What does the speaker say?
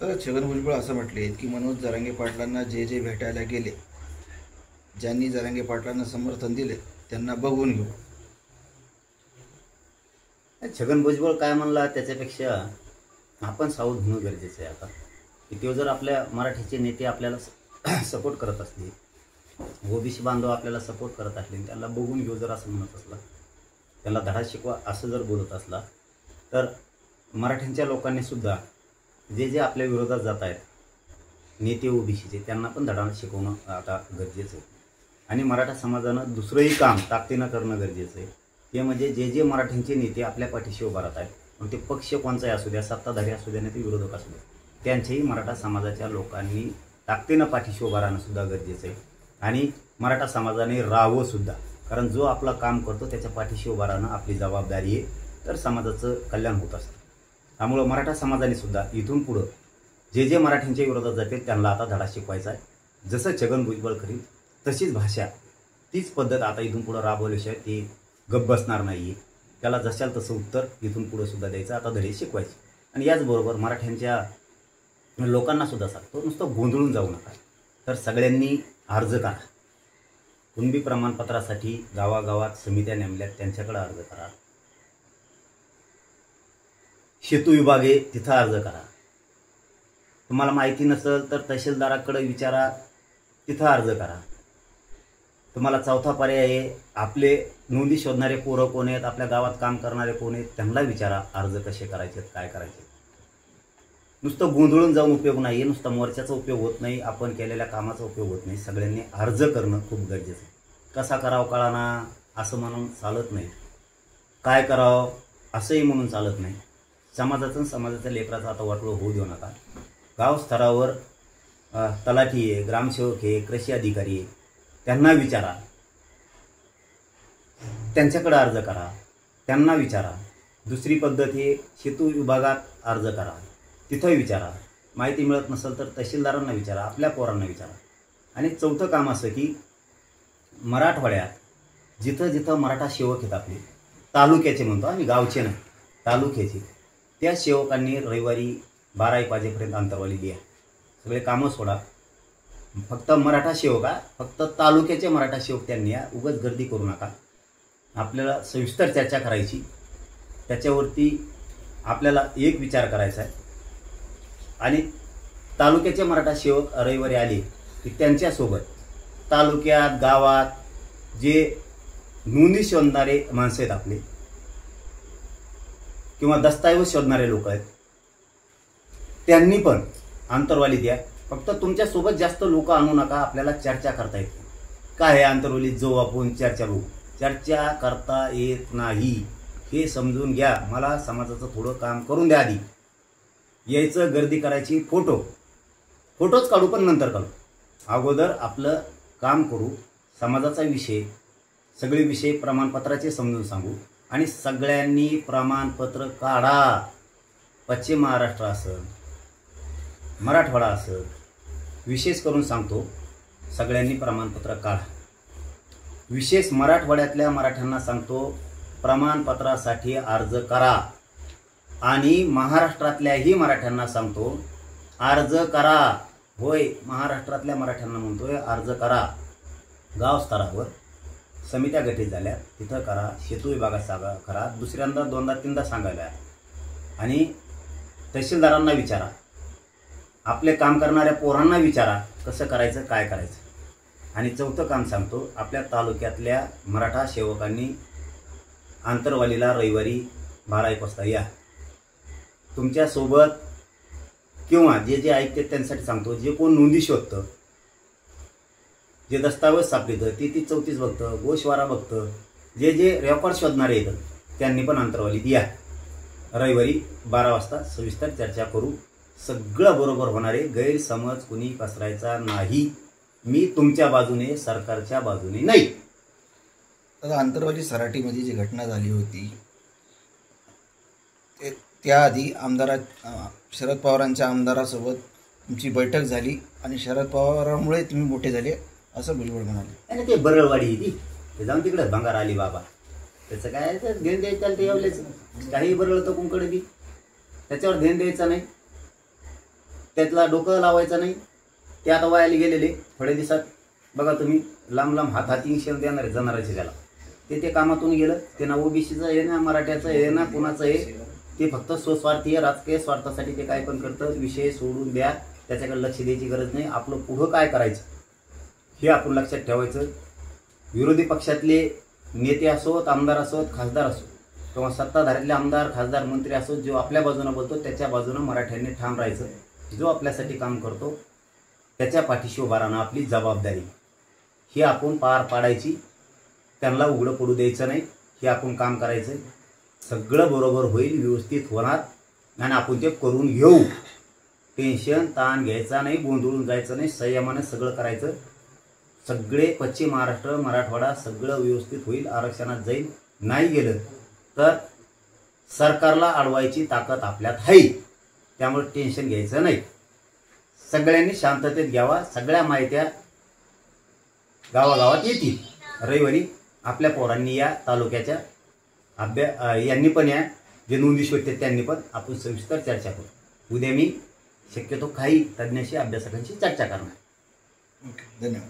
तर छगन भुजबळ असं म्हटले की मनोज जरांगे पाटलांना जे जे भेटायला गेले, ज्यांनी जरांगे पाटलांना समर्थन दिले त्यांना बघून घेऊ. छगन भुजबळ काय म्हणला त्याच्यापेक्षा आपण सावध होणं गरजेचं आहे आता. की तो जर आपल्या मराठीचे नेते आपल्याला सपोर्ट करत असले, ओबीसी बांधव आपल्याला सपोर्ट करत असले, त्यांना बघून घेऊ जर असं म्हणत असला, त्याला धडा शिकवा असं जर बोलत असला, तर मराठ्यांच्या लोकांनी सुद्धा जे जे आपल्या विरोधात जात आहेत नेते ओबीसीचे, त्यांना पण धडा शिकवणं आता गरजेचं आहे. आणि मराठा समाजानं दुसरंही काम ताकदीनं करणं गरजेचं आहे. ते म्हणजे जे जे मराठ्यांचे नेते आपल्या पाठीशी उभा राहत आहेत, मग ते पक्ष कोणचाही असू द्या, सत्ताधारी असू द्या, नाही ते विरोधक असू द्या, त्यांच्याही मराठा समाजाच्या लोकांनी ताकदीनं पाठीशी उभा राहणं सुद्धा गरजेचं आहे. आणि मराठा समाजाने राहावं सुद्धा, कारण जो आपलं काम करतो त्याच्या पाठीशी उभा राहणं आपली जबाबदारी आहे. तर समाजाचं कल्याण होत असतं. त्यामुळं मराठा समाजाने सुद्धा इथून पुढं जे जे मराठ्यांच्या विरोधात जातील त्यांना आता धडा शिकवायचा आहे. जसं छगन भुजबळ करील तशीच भाषा, तीच पद्धत आता इथून पुढं राबवल्याशिवाय ते गप्प बसणार नाही आहे. त्याला जशाल तसं उत्तर इथून पुढं सुद्धा द्यायचं, आता धडे शिकवायचे. आणि याचबरोबर मराठ्यांच्या लोकांना सुद्धा सांगतो, नुसतं गोंधळून जाऊ नका. तर सगळ्यांनी अर्ज करा. कुणबी प्रमाणपत्रासाठी गावागावात समित्या नेमल्यात, त्यांच्याकडे अर्ज करा. शेतू विभागे तिथं अर्ज करा. तुम्हाला माहिती नसेल तर तहसीलदाराकडे विचारा, तिथं अर्ज करा. तुम्हाला चौथा पर्याय आहे, आपले नोंदी शोधणारे पोरं कोण आहेत, आपल्या गावात काम करणारे कोण आहेत, त्यांना विचारा अर्ज कसे करायचे, काय करायचे. नुसतं गोंधळून जाऊन उपयोग नाही आहे, नुसतं मोर्चाचा उपयोग होत नाही, आपण केलेल्या कामाचा उपयोग होत नाही. सगळ्यांनी अर्ज करणं खूप गरजेचं आहे. कसा करावं कळाना असं म्हणून चालत नाही, काय करावं असंही म्हणून चालत नाही. समाजाच्या लेकराचं आता वाटोळं होऊ देऊ नका. गाव स्तरावर तलाठी आहे, ग्रामसेवक आहे, कृषी अधिकारी आहे, त्यांना विचारा, त्यांच्याकडे अर्ज करा, त्यांना विचारा. दुसरी पद्धत आहे, शेतू विभागात अर्ज करा, तिथं विचारा. माहिती मिळत नसेल तर तहसीलदारांना विचारा, आपल्या पोरांना विचारा. आणि चौथं काम असं की मराठवाड्यात जिथं जिथं मराठा सेवक आहेत आपले, तालुक्याचे म्हणतो आम्ही, गावचे नाही, तालुक्याचे, त्या सेवकांनी रविवारी 12 वाजेपर्यंत अंतरवाली द्या. सगळे कामं सोडा, फक्त मराठा सेवक, फक्त तालुक्याचे मराठा सेवक त्यांनी या. उगाच गर्दी करू नका. आपल्याला सविस्तर चर्चा करायची, त्याच्यावरती आपल्याला एक विचार करायचा आहे. आणि तालुक्याचे मराठा सेवक रविवारी आले की त्यांच्यासोबत तालुक्यात गावात जे नोंदी शोधणारे माणसं आहेत आपले, किंवा दस्तऐवज शोधणारे लोक आहेत, त्यांनी पण अंतरवाली द्या. फक्त तुमच्यासोबत जास्त लोक आणू नका, आपल्याला चर्चा करता येते. काय आहे अंतरवालीत जाऊ आपण चर्चा बघू, चर्चा करता येत नाही हे समजून घ्या. मला समाजाचं थोडं काम करून द्या. आधी यायचं, गर्दी करायची, फोटोच काढू, पण नंतर काढू. अगोदर आपलं काम करू. समाजाचा विषय, सगळे विषय प्रमाणपत्राचे समजून सांगू. आणि सगळ्यांनी प्रमाणपत्र काढा. पश्चिम महाराष्ट्र असेल, मराठवाडा असेल, विशेष करून सांगतो, सगळ्यांनी प्रमाणपत्र काढा. विशेष मराठवाड्यातल्या मराठ्यांना सांगतो, प्रमाणपत्रासाठी अर्ज करा. आणि महाराष्ट्रातल्याही मराठ्यांना सांगतो, अर्ज करा. होय, महाराष्ट्रातल्या मराठ्यांना म्हणतोय, अर्ज करा. गाव स्तरावर समित्या गठीत झाल्या, तिथं करा. शेतू विभागात करा. दुसऱ्यांदा, दोनदा, तीनदा सांगायला. आणि तहसीलदारांना विचारा, आपले काम करणाऱ्या पोरांना विचारा, कसं करायचं, काय करायचं. आणि चौथं काम सांगतो, आपल्या तालुक्यातल्या मराठा सेवकांनी आंतरवालीला रविवारी 12-1 वाजता या. तुमच्यासोबत किंवा जे जे ऐकतात त्यांच्यासाठी सांगतो, जे कोण नोंदी शोधतं, जे दस्तावेज सापडतं, ती 34 बघतं, गोशवारा बघतं, जे जे रेकॉर्ड शोधणारे येतं, त्यांनी पण अंतरवालीत या. रविवारी 12 वाजता सविस्तर चर्चा करू. सगळं बरोबर होणारे, गैरसमज कुणी पसरायचा नाही. मी तुमच्या बाजूने, सरकारच्या बाजूने नाही. आता अंतरवाली सराटीमध्ये जी घटना झाली होती, त्याआधी शरद पवारांच्या आमदारासोबत तुमची बैठक झाली आणि शरद पवारांमुळे तुम्ही मोठे झाले असं भुजबळ म्हणाले. आणि ते बरळवाडी ती ते जाऊन तिकडे भंगार आली बाबा, त्याचं काय घेऊन द्यायचं, ते एवढेच काही बरळतं कुंकडे बी, त्याच्यावर ध्यान द्यायचं नाही. त्यातला डोकं लावायचं नाही. ते आता वायाला गेलेले थोड्या दिवसात बघा तुम्ही लांब लांब हाती इंजेक्शन देणार आहे जनावरांचे त्याला. ते कामातून गेलं. ते ना ओबीसीचं आहे ना मराठ्याचं आहे ना कुणाचं आहे. ते फक्त स्वस्वार्थीय राजकीय स्वार्थासाठी ते काय पण करतं. विषय सोडून द्या, त्याच्याकडे लक्ष द्यायची गरज नाही. आपलं पुढं काय करायचं हे आपण लक्षात ठेवायचं. विरोधी पक्षातले नेते असोत, आमदार असोत, खासदार असोत किंवा सत्ताधाऱ्यातले आमदार खासदार मंत्री असोत, जो आपल्या बाजूनं बोलतो त्याच्या बाजूनं मराठ्यांनी ठाम राहायचं. जो आपल्यासाठी काम करतो त्याच्या पाठीशी उभा राहणं आपली जबाबदारी. ही आपण पार पाडायची. त्यांना उघडं पडू द्यायचं नाही. हे आपण काम करायचं. सगळं बरोबर होईल, व्यवस्थित होणार आणि आपण ते करून घेऊ. टेन्शन ताण घ्यायचा नाही, गोंधळून जायचं नाही. संयमानं सगळं करायचं. सगळे पश्चिम महाराष्ट्र मराठवाडा सगळं व्यवस्थित होईल. आरक्षणात जाईल. नाही गेलं तर सरकारला अडवायची ताकद आपल्यात आहे. त्यामुळे टेन्शन घ्यायचं नाही. सगळ्यांनी शांततेत घ्यावा. सगळ्या माहित्या गावागावात येतील. रविवारी आपल्या पोरांनी या तालुक्याच्या यांनी पण या जे नोंदी शोधतात त्यांनी पण आपण सविस्तर चर्चा करू. उद्या मी शक्यतो काही तज्ञाशी अभ्यासकांशी चर्चा करणार. ओके, धन्यवाद.